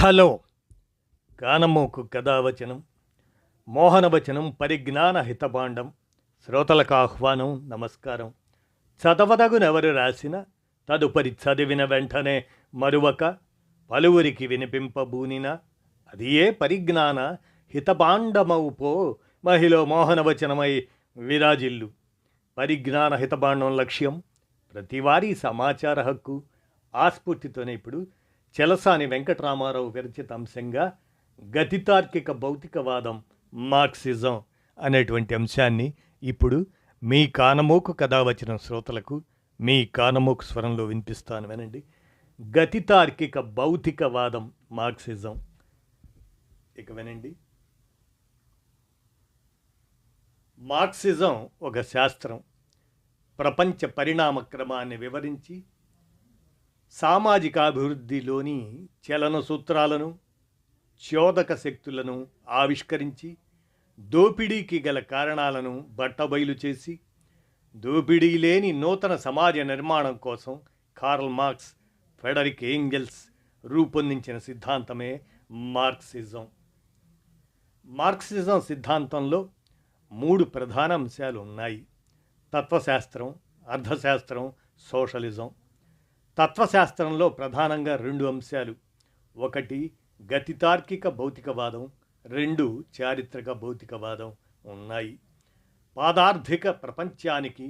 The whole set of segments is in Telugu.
హలో కానమోకు కథావచనం మోహనవచనం పరిజ్ఞాన హితభాండం శ్రోతలకు ఆహ్వానం నమస్కారం. చదవదగునెవరు రాసిన తదుపరి చదివిన వెంటనే మరువక పలువురికి వినిపింపబూనిన అది ఏ పరిజ్ఞాన హితభాండమవు పో మహిళ మోహనవచనమై విరాజిల్లు. పరిజ్ఞాన హితభాండం లక్ష్యం ప్రతివారీ సమాచార హక్కు. ఆస్ఫూర్తితోనే ఇప్పుడు చెలసాని వెంకటరామారావు విరచిత అంశంగా గతితార్కిక భౌతికవాదం మార్క్సిజం అనేటువంటి అంశాన్ని ఇప్పుడు మీ కానమోకు కథావచనం శ్రోతలకు మీ కానమోకు స్వరంలో వినిపిస్తాను, వినండి. గతితార్కిక భౌతికవాదం మార్క్సిజం. ఇక వినండి. మార్క్సిజం ఒక శాస్త్రం. ప్రపంచ పరిణామక్రమాన్ని వివరించి సామాజికాభివృద్ధిలోని చలన సూత్రాలను, చోదక శక్తులను ఆవిష్కరించి దోపిడీకి గల కారణాలను బట్టబయలు చేసి దోపిడీ లేని నూతన సమాజ నిర్మాణం కోసం కార్ల్ మార్క్స్, ఫ్రెడరిక్ ఏంగెల్స్ రూపొందించిన సిద్ధాంతమే మార్క్సిజం. మార్క్సిజం సిద్ధాంతంలో 3 ప్రధాన అంశాలు ఉన్నాయి: తత్వశాస్త్రం, అర్థశాస్త్రం, సోషలిజం. తత్వశాస్త్రంలో ప్రధానంగా 2 అంశాలు: 1 గతితార్కిక భౌతికవాదం, 2 చారిత్రక భౌతికవాదం ఉన్నాయి. పాదార్థిక ప్రపంచానికి,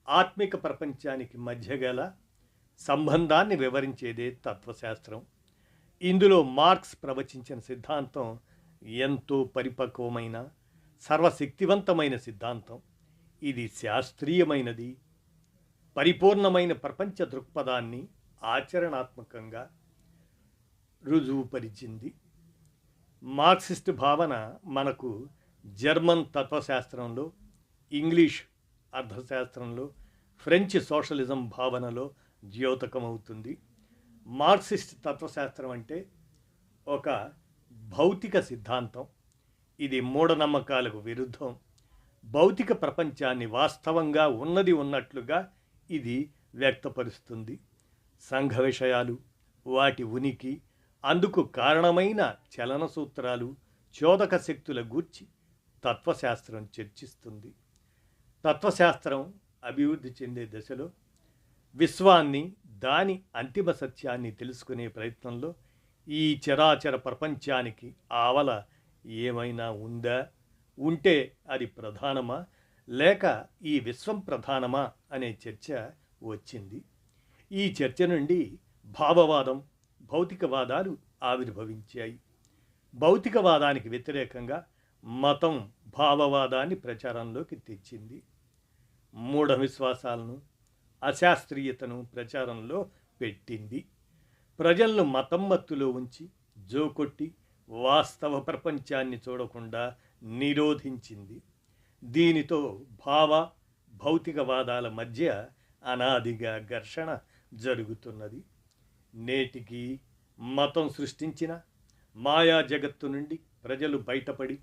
ఆత్మిక ప్రపంచానికి మధ్య గల సంబంధాన్ని వివరించేదే తత్వశాస్త్రం. ఇందులో మార్క్స్ ప్రవచించిన సిద్ధాంతం ఎంతో పరిపక్వమైన, సర్వశక్తివంతమైన సిద్ధాంతం. ఇది శాస్త్రీయమైనది, పరిపూర్ణమైన ప్రపంచ దృక్పథాన్ని ఆచరణాత్మకంగా రుజువుపరిచింది. మార్క్సిస్ట్ భావన మనకు జర్మన్ తత్వశాస్త్రంలో, ఇంగ్లీష్ అర్థశాస్త్రంలో, ఫ్రెంచ్ సోషలిజం భావనలో ద్యోతకమవుతుంది. మార్క్సిస్ట్ తత్వశాస్త్రం అంటే ఒక భౌతిక సిద్ధాంతం. ఇది మూఢనమ్మకాలకు విరుద్ధం. భౌతిక ప్రపంచాన్ని వాస్తవంగా ఉన్నది ఉన్నట్లుగా ఇది వ్యక్తపరుస్తుంది. సంఘ విషయాలు, వాటి ఉనికి, అందుకు కారణమైన చలన సూత్రాలు, చోదక శక్తుల గూర్చి తత్వశాస్త్రం చర్చిస్తుంది. తత్వశాస్త్రం అభివృద్ధి చెందే దశలో విశ్వాన్ని, దాని అంతిమ సత్యాన్ని తెలుసుకునే ప్రయత్నంలో ఈ చరాచర ప్రపంచానికి ఆవల ఏమైనా ఉందా, ఉంటే అది ప్రధానమా, లేక ఈ విశ్వం ప్రధానమా అనే చర్చ వచ్చింది. ఈ చర్చ నుండి భావవాదం, భౌతికవాదాలు ఆవిర్భవించాయి. భౌతికవాదానికి వ్యతిరేకంగా మతం భావవాదాన్ని ప్రచారంలోకి తెచ్చింది. మూఢ విశ్వాసాలను, అశాస్త్రీయతను ప్రచారంలో పెట్టింది. ప్రజలను మతం మత్తులో ఉంచి జోకొట్టి వాస్తవ ప్రపంచాన్ని చూడకుండా నిరోధించింది. దీనితో భౌతికవాదాల మధ్య అనాదిగా ఘర్షణ జరుగుతున్నది. నేటికి మతం సృష్టించిన మాయా జగత్తు నుండి ప్రజలు బయటపడి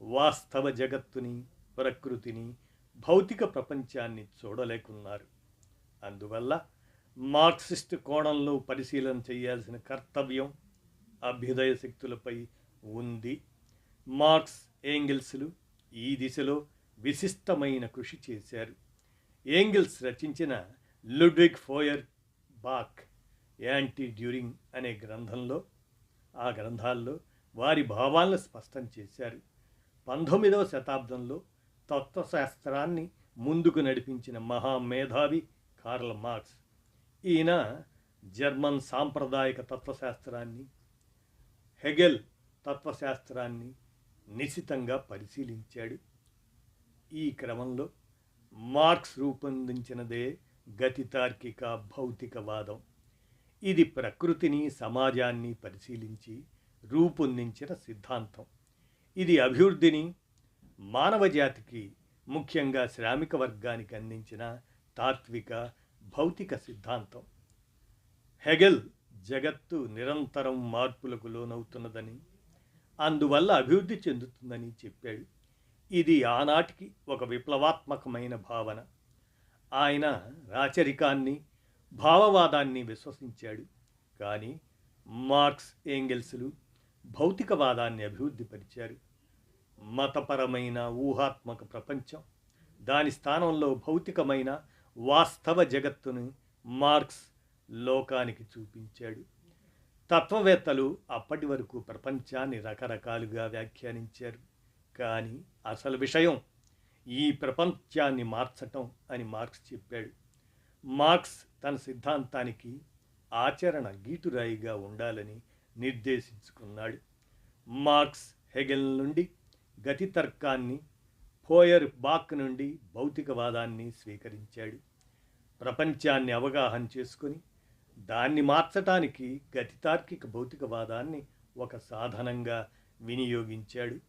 వాస్తవ జగత్తుని, ప్రకృతిని, భౌతిక ప్రపంచాన్ని చూడలేకున్నారు. అందువల్ల మార్క్సిస్ట్ కోణంలో పరిశీలన చేయాల్సిన కర్తవ్యం అభ్యుదయ శక్తులపై ఉంది. మార్క్స్, ఏంగెల్స్లు ఈ దిశలో విశిష్టమైన కృషి చేశారు. ఏంగెల్స్ రచించిన లుడ్విగ్ ఫోయర్ బాక్ యాంటీ డ్యూరింగ్ అనే గ్రంథాల్లో వారి భావాలను స్పష్టం చేశారు. 19వ శతాబ్దంలో తత్వశాస్త్రాన్ని ముందుకు నడిపించిన మహామేధావి కార్ల్ మార్క్స్. ఈయన జర్మన్ సాంప్రదాయిక తత్వశాస్త్రాన్ని, హెగెల్ తత్వశాస్త్రాన్ని నిశితంగా పరిశీలించాడు. ఈ క్రమంలో మార్క్స్ రూపొందించినదే గతితార్కిక భౌతికవాదం. ఇది ప్రకృతిని, సమాజాన్ని పరిశీలించి రూపొందించిన సిద్ధాంతం. ఇది అభివృద్ధిని, మానవజాతికి, ముఖ్యంగా శ్రామిక వర్గానికి అందించిన తాత్విక భౌతిక సిద్ధాంతం. హెగెల్ జగత్తు నిరంతరం మార్పులకు లోనవుతున్నదని, అందువల్ల అభివృద్ధి చెందుతుందని చెప్పాడు. ఇది ఆనాటికి ఒక విప్లవాత్మకమైన భావన. ఆయన రాచరికాన్ని, భావవాదాన్ని విశ్వసించాడు. కానీ మార్క్స్, ఏంగెల్స్లు భౌతికవాదాన్ని అభివృద్ధిపరిచారు. మతపరమైన ఊహాత్మక ప్రపంచం, దాని స్థానంలో భౌతికమైన వాస్తవ జగత్తును మార్క్స్ లోకానికి చూపించాడు. తత్వవేత్తలు అప్పటి వరకు ప్రపంచాన్ని రకరకాలుగా వ్యాఖ్యానించారు. కానీ అసలు విషయం ఈ ప్రపంచాన్ని మార్చటం అని మార్క్స్ చెప్పాడు. మార్క్స్ తన సిద్ధాంతానికి ఆచరణ గీటురాయిగా ఉండాలని నిర్దేశించుకున్నాడు. మార్క్స్ హెగెల్ నుండి గతి తర్కాన్ని, ఫోయర్ బాక్ నుండి భౌతికవాదాన్ని స్వీకరించాడు. ప్రపంచాన్ని అవగాహన చేసుకొని దాన్ని మార్చటానికి గతితార్కిక భౌతికవాదాన్ని ఒక సాధనంగా వినియోగించాడు.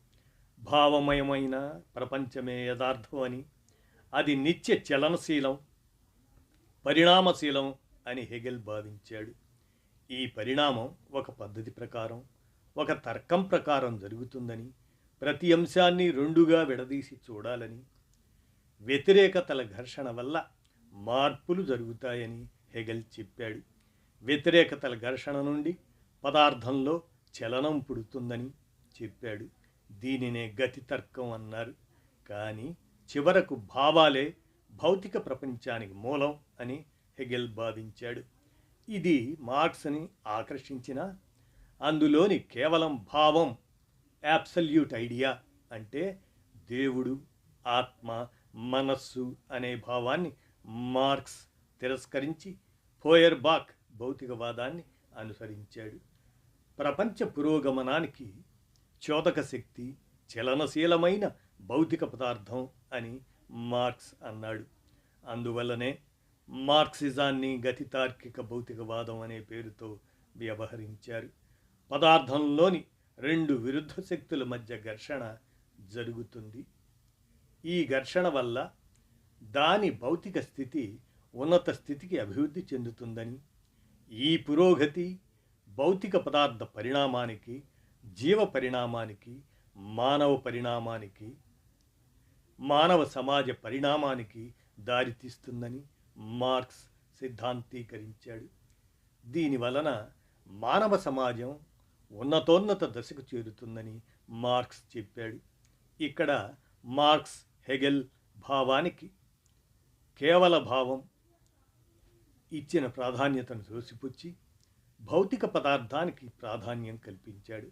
భావమయమైన ప్రపంచమే యథార్థం అని, అది నిత్య చలనశీలం, పరిణామశీలం అని హెగెల్ భావించాడు. ఈ పరిణామం ఒక పద్ధతి ప్రకారం, ఒక తర్కం ప్రకారం జరుగుతుందని, ప్రతి అంశాన్ని రెండుగా విడదీసి చూడాలని, వ్యతిరేకతల ఘర్షణ వల్ల మార్పులు జరుగుతాయని హెగెల్ చెప్పాడు. వ్యతిరేకతల ఘర్షణ నుండి పదార్థంలో చలనం పుడుతుందని చెప్పాడు. దీనినే గతి తర్కం అన్నారు. కానీ చివరకు భావాలే భౌతిక ప్రపంచానికి మూలం అని హెగెల్ భావించాడు. ఇది మార్క్స్ని ఆకర్షించిన అందులోని కేవలం భావం, యాబ్సల్యూట్ ఐడియా అంటే దేవుడు, ఆత్మ, మనస్సు అనే భావాన్ని మార్క్స్ తిరస్కరించి ఫోయర్బాక్ భౌతికవాదాన్ని అనుసరించాడు. ప్రపంచ పురోగమనానికి చోదక శక్తి చలనశీలమైన భౌతిక పదార్థం అని మార్క్స్ అన్నాడు. అందువల్లనే మార్క్సిజాన్ని గతితార్కిక భౌతికవాదం అనే పేరుతో వ్యవహరించారు. పదార్థంలోని రెండు విరుద్ధ శక్తుల మధ్య ఘర్షణ జరుగుతుంది. ఈ ఘర్షణ వల్ల దాని భౌతిక స్థితి ఉన్నత స్థితికి అభివృద్ధి చెందుతుందని, ఈ పురోగతి భౌతిక పదార్థ పరిణామానికి, జీవ పరిణామానికి, మానవ పరిణామానికి, మానవ సమాజ పరిణామానికి దారితీస్తుందని మార్క్స్ సిద్ధాంతీకరించాడు. దీని వలన మానవ సమాజం ఉన్నతోన్నత దశకు చేరుతుందని మార్క్స్ చెప్పాడు. ఇక్కడ మార్క్స్ హెగెల్ భావానికి కేవల భావం ఇచ్చిన ప్రాధాన్యతను తోసిపుచ్చి భౌతిక పదార్థానికి ప్రాధాన్యం కల్పించాడు.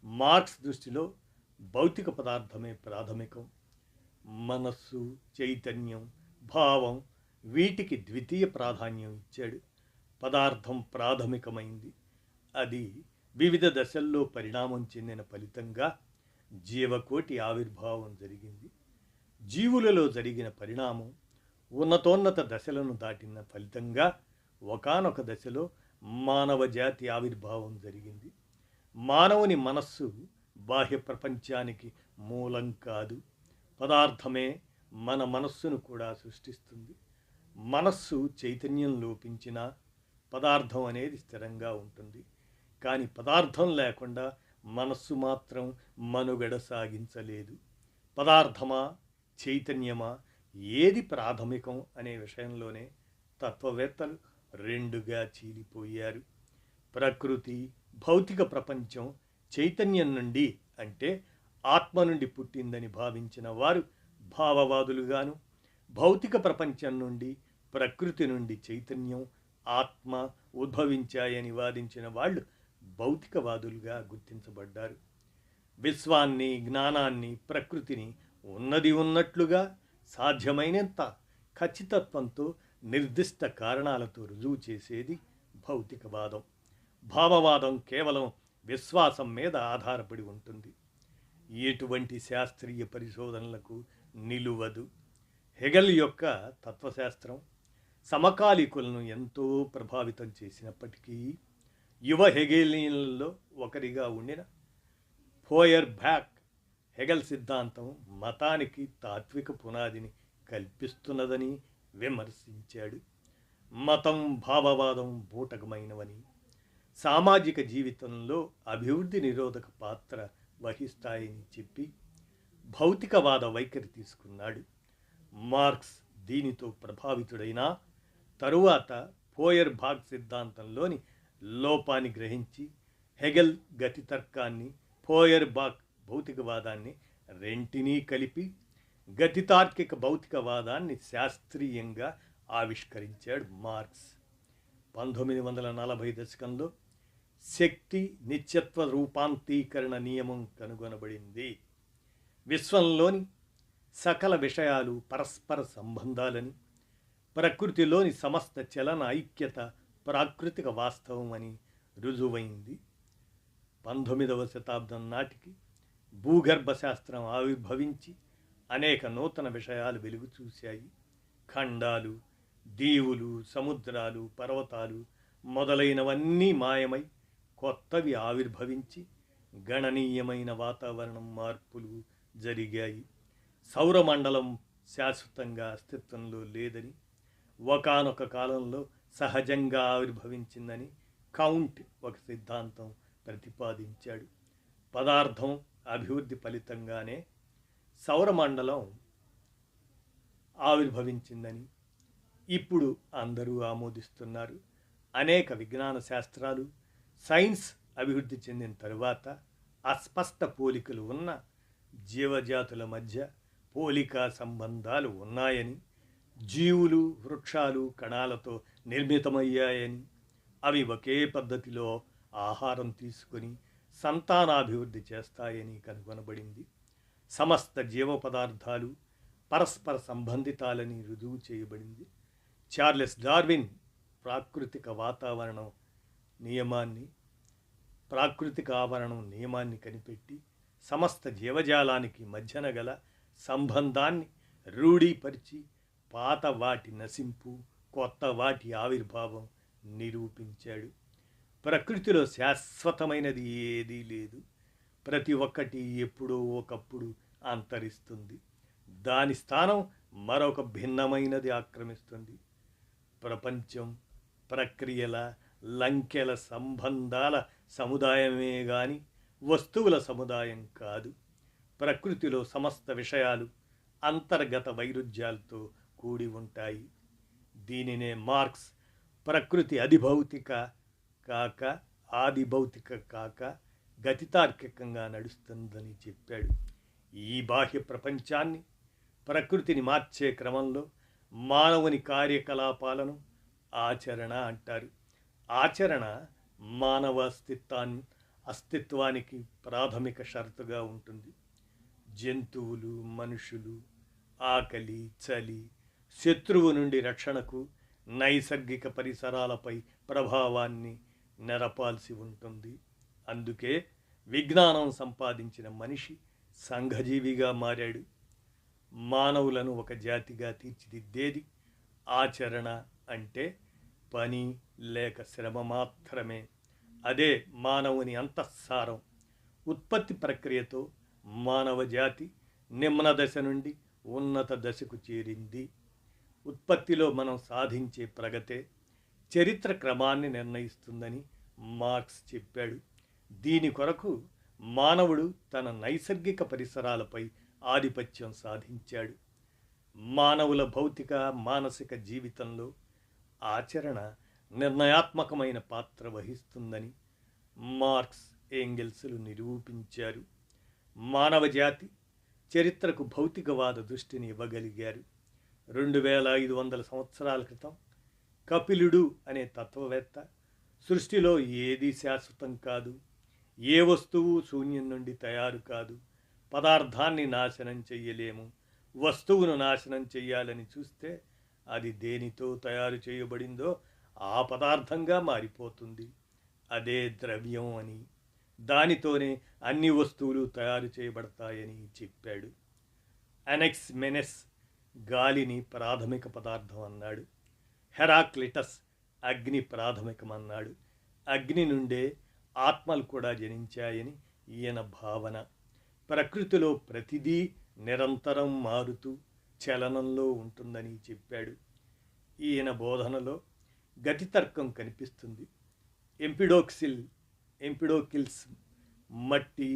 మార్క్స్ దృష్టిలో భౌతిక పదార్థమే ప్రాథమికం. మనస్సు, చైతన్యం, భావం వీటికి ద్వితీయ ప్రాధాన్యం ఇచ్చాడు. పదార్థం ప్రాథమికమైంది. అది వివిధ దశల్లో పరిణామం చెందిన ఫలితంగా జీవకోటి ఆవిర్భావం జరిగింది. జీవులలో జరిగిన పరిణామం ఉన్నతోన్నత దశలను దాటిన ఫలితంగా ఒకానొక దశలో మానవ జాతి ఆవిర్భావం జరిగింది. మానవుని మనస్సు బాహ్య ప్రపంచానికి మూలం కాదు. పదార్థమే మన మనస్సును కూడా సృష్టిస్తుంది. మనస్సు చైతన్యం లోపించినా పదార్థం అనేది స్థిరంగా ఉంటుంది. కానీ పదార్థం లేకుండా మనస్సు మాత్రం మనుగడ సాగించలేదు. పదార్థమా, చైతన్యమా, ఏది ప్రాథమికం అనే విషయంలోనే తత్వవేత్తలు రెండుగా చీలిపోయారు. ప్రకృతి, భౌతిక ప్రపంచం చైతన్యం నుండి అంటే ఆత్మ నుండి పుట్టిందని భావించిన వారు భావవాదులుగాను, భౌతిక ప్రపంచం నుండి, ప్రకృతి నుండి చైతన్యం, ఆత్మ ఉద్భవించాయని వాదించిన వాళ్ళు భౌతికవాదులుగా గుర్తించబడ్డారు. విశ్వాన్ని, జ్ఞానాన్ని, ప్రకృతిని ఉన్నది ఉన్నట్లుగా సాధ్యమైనంత ఖచ్చితత్వంతో నిర్దిష్ట కారణాలతో రుజువు చేసేది భౌతికవాదం. భావవాదం కేవలం విశ్వాసం మీద ఆధారపడి ఉంటుంది. ఎటువంటి శాస్త్రీయ పరిశోధనలకు నిలువదు. హెగెల్ యొక్క తత్వశాస్త్రం సమకాలీకులను ఎంతో ప్రభావితం చేసినప్పటికీ యువ హెగెలియన్లలో ఒకరిగా ఉండిన ఫోయర్బాక్ హెగెల్ సిద్ధాంతం మతానికి తాత్విక పునాదిని కల్పిస్తున్నదని విమర్శించాడు. మతం, భావవాదం బూటకమైనవని, సామాజిక జీవితంలో అభివృద్ధి నిరోధక పాత్ర వహిస్తాయని చెప్పి భౌతికవాద వైఖరి తీసుకున్నాడు. మార్క్స్ దీనితో ప్రభావితుడైన తరువాత ఫోయర్బాక్ సిద్ధాంతంలోని లోపాన్ని గ్రహించి హెగెల్ గతి తర్కాన్ని, ఫోయర్బాక్ భౌతికవాదాన్ని రెంటినీ కలిపి గతితార్కిక భౌతికవాదాన్ని శాస్త్రీయంగా ఆవిష్కరించాడు మార్క్స్. 1940 దశకంలో శక్తి నిత్యత్వ రూపాంతీకరణ నియమం కనుగొనబడింది. విశ్వంలోని సకల విషయాలు పరస్పర సంబంధాలని, ప్రకృతిలోని సమస్త చలన ఐక్యత ప్రాకృతిక వాస్తవం అని రుజువైంది. 19వ శతాబ్దం నాటికి భూగర్భ శాస్త్రం ఆవిర్భవించి అనేక నూతన విషయాలు వెలుగు చూశాయి. ఖండాలు, దీవులు, సముద్రాలు, పర్వతాలు మొదలైనవన్నీ మాయమై కొత్తవి ఆవిర్భవించి గణనీయమైన వాతావరణం మార్పులు జరిగాయి. సౌరమండలం శాశ్వతంగా అస్తిత్వంలో లేదని, ఒకానొక కాలంలో సహజంగా ఆవిర్భవించిందని కౌంట్ ఒక సిద్ధాంతం ప్రతిపాదించాడు. పదార్థం అభివృద్ధి ఫలితంగానే సౌరమండలం ఆవిర్భవించిందని ఇప్పుడు అందరూ ఆమోదిస్తున్నారు. అనేక విజ్ఞాన శాస్త్రాలు సైన్స్ అభివృద్ధి చెందిన తరువాత అస్పష్ట పోలికలు ఉన్న జీవజాతుల మధ్య పోలికా సంబంధాలు ఉన్నాయని, జీవులు వృక్షాలు కణాలతో నిర్మితమయ్యాయని, అవి ఒకే పద్ధతిలో ఆహారం తీసుకొని సంతానాభివృద్ధి చేస్తాయని కనుగొనబడింది. సమస్త జీవ పదార్థాలు పరస్పర సంబంధితాలని రుజువు చేయబడింది. చార్లెస్ డార్విన్ ప్రాకృతిక ఆవరణం నియమాన్ని కనిపెట్టి సమస్త జీవజాలానికి మధ్యన గల సంబంధాన్ని రూఢీపరిచి పాత వాటి నశింపు, కొత్త వాటి ఆవిర్భావం నిరూపించాడు. ప్రకృతిలో శాశ్వతమైనది ఏదీ లేదు. ప్రతి ఒక్కటి ఎప్పుడో ఒకప్పుడు అంతరిస్తుంది. దాని స్థానం మరొక భిన్నమైనది ఆక్రమిస్తుంది. ప్రపంచం ప్రక్రియల, లంకెల, సంబంధాల సముదాయమే గాని వస్తువుల సముదాయం కాదు. ప్రకృతిలో సమస్త విషయాలు అంతర్గత వైరుధ్యాలతో కూడి ఉంటాయి. దీనినే మార్క్స్ ప్రకృతి అధిభౌతిక కాక ఆదిభౌతిక కాక గతితార్కికంగా నడుస్తుందని చెప్పాడు. ఈ బాహ్య ప్రపంచాన్ని, ప్రకృతిని మార్చే క్రమంలో మానవుని కార్యకలాపాలను ఆచరణ అంటారు. ఆచరణ మానవ అస్తిత్వానికి ప్రాథమిక షరతుగా ఉంటుంది. జంతువులు, మనుషులు ఆకలి, చలి, శత్రువు నుండి రక్షణకు నైసర్గిక పరిసరాలపై ప్రభావాన్ని నెరపాల్సి ఉంటుంది. అందుకే విజ్ఞానం సంపాదించిన మనిషి సంఘజీవిగా మారాడు. మానవులను ఒక జాతిగా తీర్చిదిద్దేది ఆచరణ అంటే పని లేక శ్రమ మాత్రమే. అదే మానవుని అంతఃసారం. ఉత్పత్తి ప్రక్రియతో మానవ జాతి నిమ్న దశ నుండి ఉన్నత దశకు చేరింది. ఉత్పత్తిలో మనం సాధించే ప్రగతే చరిత్ర క్రమాన్ని నిర్ణయిస్తుందని మార్క్స్ చెప్పాడు. దీని కొరకు మానవుడు తన నైసర్గిక పరిసరాలపై ఆధిపత్యం సాధించాడు. మానవుల భౌతిక, మానసిక జీవితంలో ఆచరణ నిర్ణయాత్మకమైన పాత్ర వహిస్తుందని మార్క్స్, ఏంగెల్స్లు నిరూపించారు. మానవ జాతి చరిత్రకు భౌతికవాద దృష్టిని ఇవ్వగలిగారు. 2500 సంవత్సరాల క్రితం కపిలుడు అనే తత్వవేత్త సృష్టిలో ఏదీ శాశ్వతం కాదు, ఏ వస్తువు శూన్యం నుండి తయారు కాదు, పదార్థాన్ని నాశనం చెయ్యలేము, వస్తువును నాశనం చెయ్యాలని చూస్తే అది దేనితో తయారు చేయబడిందో ఆ పదార్థంగా మారిపోతుంది. అదే ద్రవ్యం అని, దానితోనే అన్ని వస్తువులు తయారు చేయబడతాయని చెప్పాడు. అనెక్సిమెనెస్ గాలిని ప్రాథమిక పదార్థం అన్నాడు. హెరాక్లిటస్ అగ్ని ప్రాథమికమన్నాడు. అగ్ని నుండే ఆత్మలు కూడా జనించాయని ఈయన భావన. ప్రకృతిలో ప్రతిదీ నిరంతరం మారుతూ చలనంలో ఉంటుందని చెప్పాడు. ఈయన బోధనలో గతితర్కం కనిపిస్తుంది. ఎంపిడోకిల్స్ మట్టి,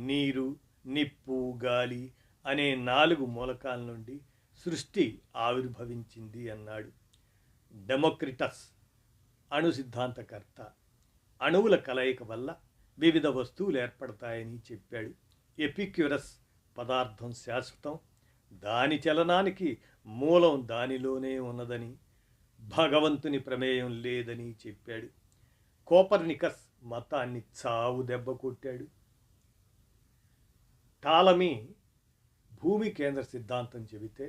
నీరు, నిప్పు, గాలి అనే 4 మూలకాల నుండి సృష్టి ఆవిర్భవించింది అన్నాడు. డెమోక్రిటస్ అణు సిద్ధాంతకర్త అణువుల కలయిక వల్ల వివిధ వస్తువులు ఏర్పడతాయని చెప్పాడు. ఎపిక్యూరస్ పదార్థం శాశ్వతం, దాని చలనానికి మూలం దానిలోనే ఉన్నదని, భగవంతుని ప్రమేయం లేదని చెప్పాడు. కోపర్నికస్ మతాన్ని చావు దెబ్బ కొట్టాడు. టాలమీ భూమి కేంద్ర సిద్ధాంతం చెబితే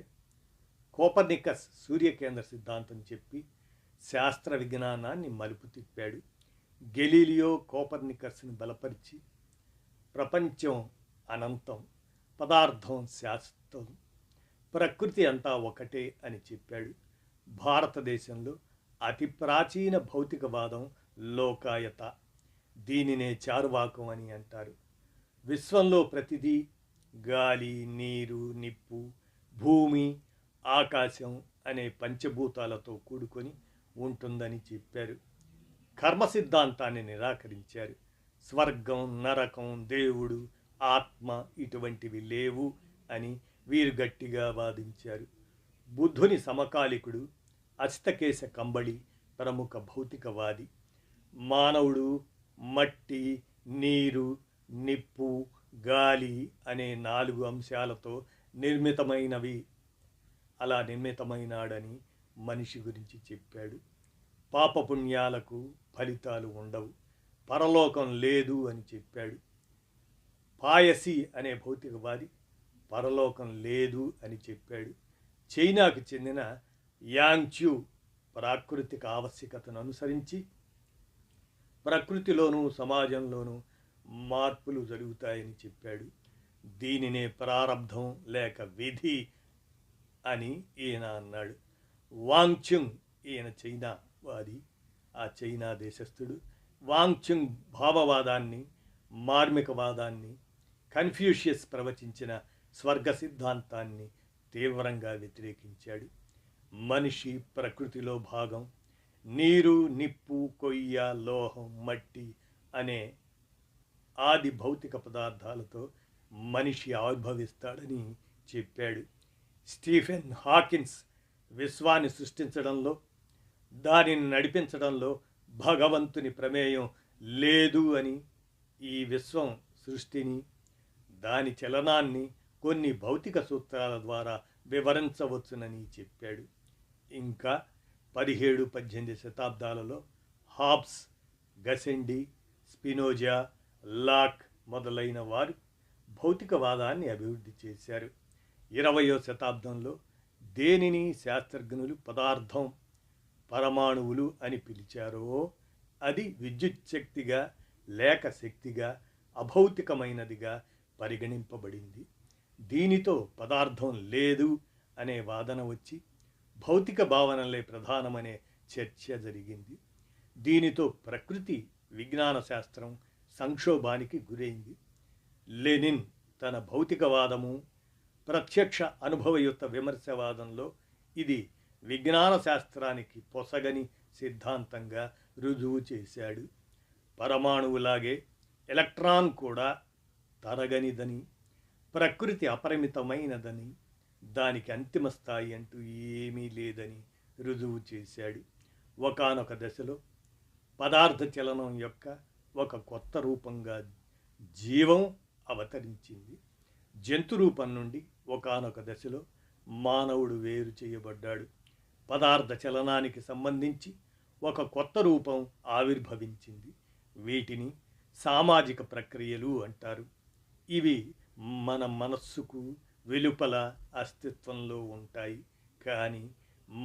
కోపర్నికస్ సూర్యకేంద్ర సిద్ధాంతం చెప్పి శాస్త్ర విజ్ఞానాన్ని మలుపు తిప్పాడు. గెలీలియో కోపర్నికస్ని బలపరిచి ప్రపంచం అనంతం, పదార్థం శాశ్వతం, ప్రకృతి అంతా ఒకటే అని చెప్పాడు. భారతదేశంలో అతి ప్రాచీన భౌతికవాదం లోకాయత, దీనినే చారువాకం అని అంటారు. విశ్వంలో ప్రతిదీ గాలి, నీరు, నిప్పు, భూమి, ఆకాశం అనే పంచభూతాలతో కూడుకొని ఉంటుందని చెప్పారు. కర్మ సిద్ధాంతాన్ని నిరాకరించారు. స్వర్గం, నరకం, దేవుడు, ఆత్మ ఇటువంటివి లేవు అని వీరు గట్టిగా వాదించారు. బుద్ధుని సమకాలికుడు అసితకేశ కంబళి ప్రముఖ భౌతికవాది. మానవుడు మట్టి, నీరు, నిప్పు, గాలి అనే 4 అంశాలతో నిర్మితమైనాడని మనిషి గురించి చెప్పాడు. పాపపుణ్యాలకు ఫలితాలు ఉండవు, పరలోకం లేదు అని చెప్పాడు. పాయసి అనే భౌతికవాది పరలోకం లేదు అని చెప్పాడు. చైనాకు చెందిన యాంగ్చ్యూ ప్రాకృతిక ఆవశ్యకతను అనుసరించి ప్రకృతిలోనూ సమాజంలోనూ మార్పులు జరుగుతాయని చెప్పాడు. దీనినే ప్రారబ్ధం లేక విధి అని ఈయన అన్నాడు. వాంగ్చుంగ్ ఈయన చైనా వాది, ఆ చైనా దేశస్థుడు. వాంగ్చుంగ్ భావవాదాన్ని, మార్మికవాదాన్ని, కన్ఫ్యూషియస్ ప్రవచించిన స్వర్గ సిద్ధాంతాన్ని తీవ్రంగా వ్యతిరేకించాడు. మనిషి ప్రకృతిలో భాగం, నీరు, నిప్పు, కొయ్య, లోహం, మట్టి అనే ఆది భౌతిక పదార్థాలతో మనిషి ఆవిర్భవిస్తాడని చెప్పాడు. స్టీఫెన్ హాకిన్స్ విశ్వాన్ని సృష్టించడంలో, దానిని నడిపించడంలో భగవంతుని ప్రమేయం లేదు అని, ఈ విశ్వం సృష్టిని, దాని చలనాన్ని కొన్ని భౌతిక సూత్రాల ద్వారా వివరించవచ్చునని చెప్పాడు. ఇంకా 17-18 శతాబ్దాలలో హాబ్స్, గసెండి, స్పినోజా, లాక్ మొదలైన వారు భౌతికవాదాన్ని అభివృద్ధి చేశారు. 20వ శతాబ్దంలో దేనిని శాస్త్రజ్ఞులు పదార్థం, పరమాణువులు అని పిలిచారో అది విద్యుత్ శక్తిగా లేక శక్తిగా అభౌతికమైనదిగా పరిగణింపబడింది. దీనితో పదార్థం లేదు అనే వాదన వచ్చి భౌతిక భావనలే ప్రధానమనే చర్చ జరిగింది. దీనితో ప్రకృతి విజ్ఞాన శాస్త్రం సంక్షోభానికి గురైంది. లెనిన్ తన భౌతికవాదము, ప్రత్యక్ష అనుభవయుక్త విమర్శవాదంలో ఇది విజ్ఞాన శాస్త్రానికి పొసగని సిద్ధాంతంగా రుజువు చేశాడు. పరమాణువులాగే ఎలక్ట్రాన్ కూడా తరగనిదని, ప్రకృతి అపరిమితమైనదని, దానికి అంతిమ స్థాయి అంటూ ఏమీ లేదని రుజువు చేశాడు. ఒకానొక దశలో పదార్థ చలనం యొక్క ఒక కొత్త రూపంగా జీవం అవతరించింది. జంతు రూపం నుండి ఒకానొక దశలో మానవుడు వేరు చేయబడ్డాడు. పదార్థ చలనానికి సంబంధించి ఒక కొత్త రూపం ఆవిర్భవించింది. వీటిని సామాజిక ప్రక్రియలు అంటారు. ఇవి మన మనస్సుకు వెలుపల అస్తిత్వంలో ఉంటాయి. కానీ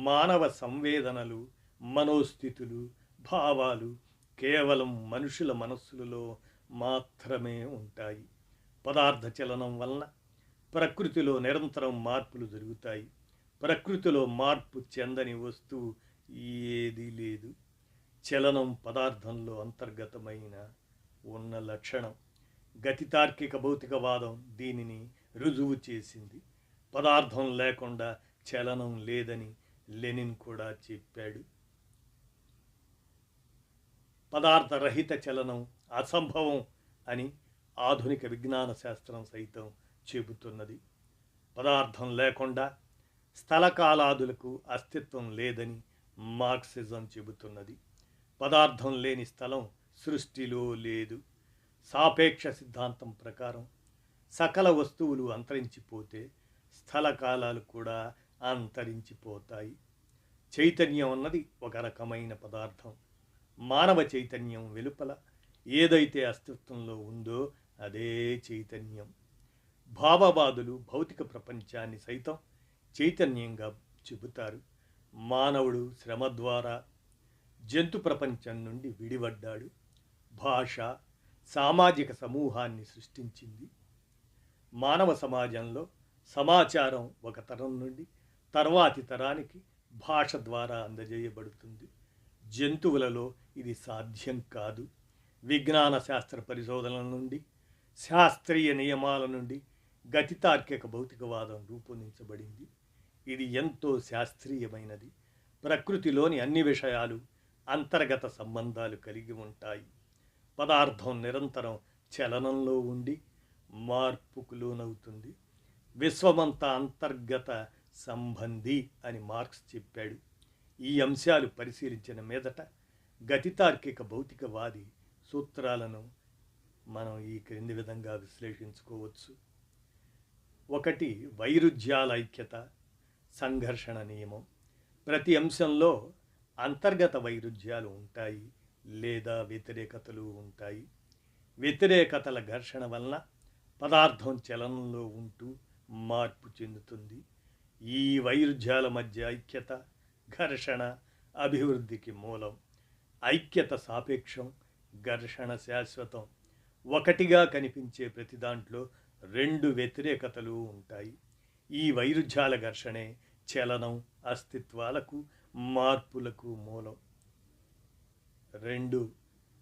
మానవ సంవేదనలు, మనోస్థితులు, భావాలు కేవలం మనుషుల మనస్సులలో మాత్రమే ఉంటాయి. పదార్థ చలనం వలన ప్రకృతిలో నిరంతరం మార్పులు జరుగుతాయి. ప్రకృతిలో మార్పు చెందని వస్తువు ఏదీ లేదు. చలనం పదార్థంలో అంతర్గతమైన ఉన్న లక్షణం. గతి తార్కిక భౌతికవాదం దీనిని రుజువు చేసింది. పదార్థం లేకుండా చలనం లేదని లెనిన్ కూడా చెప్పాడు. పదార్థరహిత చలనం అసంభవం అని ఆధునిక విజ్ఞాన శాస్త్రం సైతం చెబుతున్నది. పదార్థం లేకుండా స్థలకాలాదులకు అస్తిత్వం లేదని మార్క్సిజం చెబుతున్నది. పదార్థం లేని స్థలం సృష్టిలో లేదు. సాపేక్ష సిద్ధాంతం ప్రకారం సకల వస్తువులు అంతరించిపోతే స్థలకాలాలు కూడా అంతరించిపోతాయి. చైతన్యం అన్నది ఒక రకమైన పదార్థం. మానవ చైతన్యం వెలుపల ఏదైతే అస్తిత్వంలో ఉందో అదే చైతన్యం. భావవాదులు భౌతిక ప్రపంచాన్ని సైతం చైతన్యంగా చెబుతారు. మానవుడు శ్రమ ద్వారా జంతు ప్రపంచం నుండి విడిపడ్డాడు. భాష సామాజిక సమూహాన్ని సృష్టించింది. మానవ సమాజంలో సమాచారం ఒక తరం నుండి తర్వాతి తరానికి భాష ద్వారా అందజేయబడుతుంది. జంతువులలో ఇది సాధ్యం కాదు. విజ్ఞాన శాస్త్ర పరిశోధనల నుండి, శాస్త్రీయ నియమాల నుండి గతితార్కిక భౌతికవాదం రూపొందించబడింది. ఇది ఎంతో శాస్త్రీయమైనది. ప్రకృతిలోని అన్ని విషయాలు అంతర్గత సంబంధాలు కలిగి ఉంటాయి. పదార్థం నిరంతరం చలనంలో ఉండి మార్పుకు లోనవుతుంది. విశ్వమంతా అంతర్గత సంబంధి అని మార్క్స్ చెప్పాడు. ఈ అంశాలు పరిశీలించిన మీదట గతితార్కిక భౌతికవాది సూత్రాలను మనం ఈ క్రింది విధంగా విశ్లేషించుకోవచ్చు. 1. వైరుధ్యాల ఐక్యత, సంఘర్షణ నియమం. ప్రతి అంశంలో అంతర్గత వైరుధ్యాలు ఉంటాయి లేదా వ్యతిరేకతలు ఉంటాయి. వ్యతిరేకతల ఘర్షణ వలన పదార్థం చలనంలో ఉంటూ మార్పు చెందుతుంది. ఈ వైరుధ్యాల మధ్య ఐక్యత, ఘర్షణ అభివృద్ధికి మూలం. ఐక్యత సాపేక్షం, ఘర్షణ శాశ్వతం. ఒకటిగా కనిపించే ప్రతి దాంట్లో 2 వ్యతిరేకతలు ఉంటాయి. ఈ వైరుధ్యాల ఘర్షణే చలనం, అస్తిత్వాలకు, మార్పులకు మూలం. 2.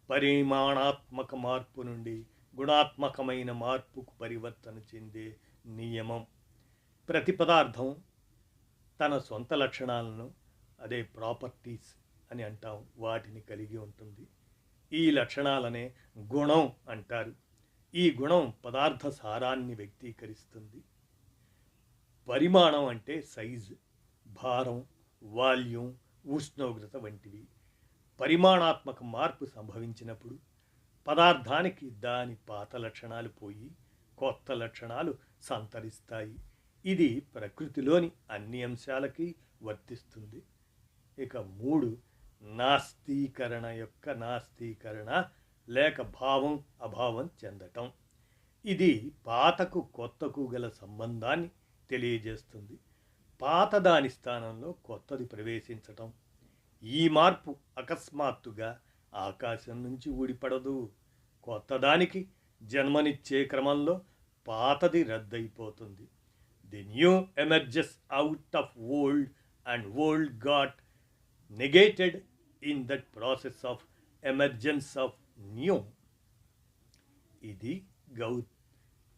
పరిమాణాత్మక మార్పు నుండి గుణాత్మకమైన మార్పుకు పరివర్తన చెందే నియమం. ప్రతి పదార్థం తన సొంత లక్షణాలను, అదే ప్రాపర్టీస్ అని అంటాం, వాటిని కలిగి ఉంటుంది. ఈ లక్షణాలనే గుణం అంటారు. ఈ గుణం పదార్థ సారాన్ని వ్యక్తీకరిస్తుంది. పరిమాణం అంటే సైజు, భారం, వాల్యూమ్, ఉష్ణోగ్రత వంటివి. పరిమాణాత్మక మార్పు సంభవించినప్పుడు పదార్థానికి దాని పాత లక్షణాలు పోయి కొత్త లక్షణాలు సంతరిస్తాయి. ఇది ప్రకృతిలోని అన్ని అంశాలకి వర్తిస్తుంది. ఇక 3. నాస్తీకరణ యొక్క నాస్తీకరణ లేక భావం అభావం చెందటం. ఇది పాతకు కొత్తకు గల సంబంధాన్ని తెలియజేస్తుంది. పాత దాని స్థానంలో కొత్తది ప్రవేశించటం. ఈ మార్పు అకస్మాత్తుగా ఆకాశం నుంచి ఊడిపడదు. కొత్తదానికి జన్మనిచ్చే క్రమంలో పాతది రద్దయిపోతుంది. The new emerges out of old and old got negated in that process of emergence of new. ఇది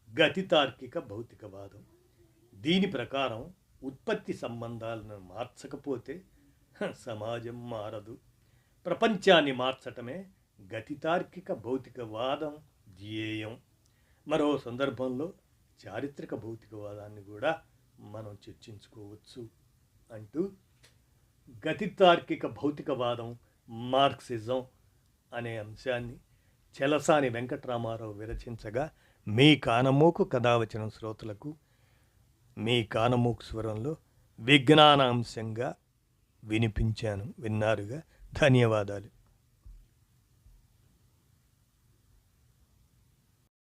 గతితార్కిక భౌతికవాదం. దీని ప్రకారం ఉత్పత్తి సంబంధాలను మార్చకపోతే సమాజం మారదు. ప్రపంచాన్ని మార్చటమే గతితార్కిక భౌతికవాదం ధ్యేయం. మరో సందర్భంలో చారిత్రక భౌతికవాదాన్ని కూడా మనం చర్చించుకోవచ్చు అంటూ గతితార్కిక భౌతికవాదం, మార్క్సిజం అనే అంశాన్ని చెలసాని వెంకటరామారావు విరచించగా మీ కానమోకు కథావచనం శ్రోతలకు మీ కానమోకు స్వరంలో విజ్ఞానాంశంగా వినిపించాను. విన్నారుగా. ధన్యవాదాలు.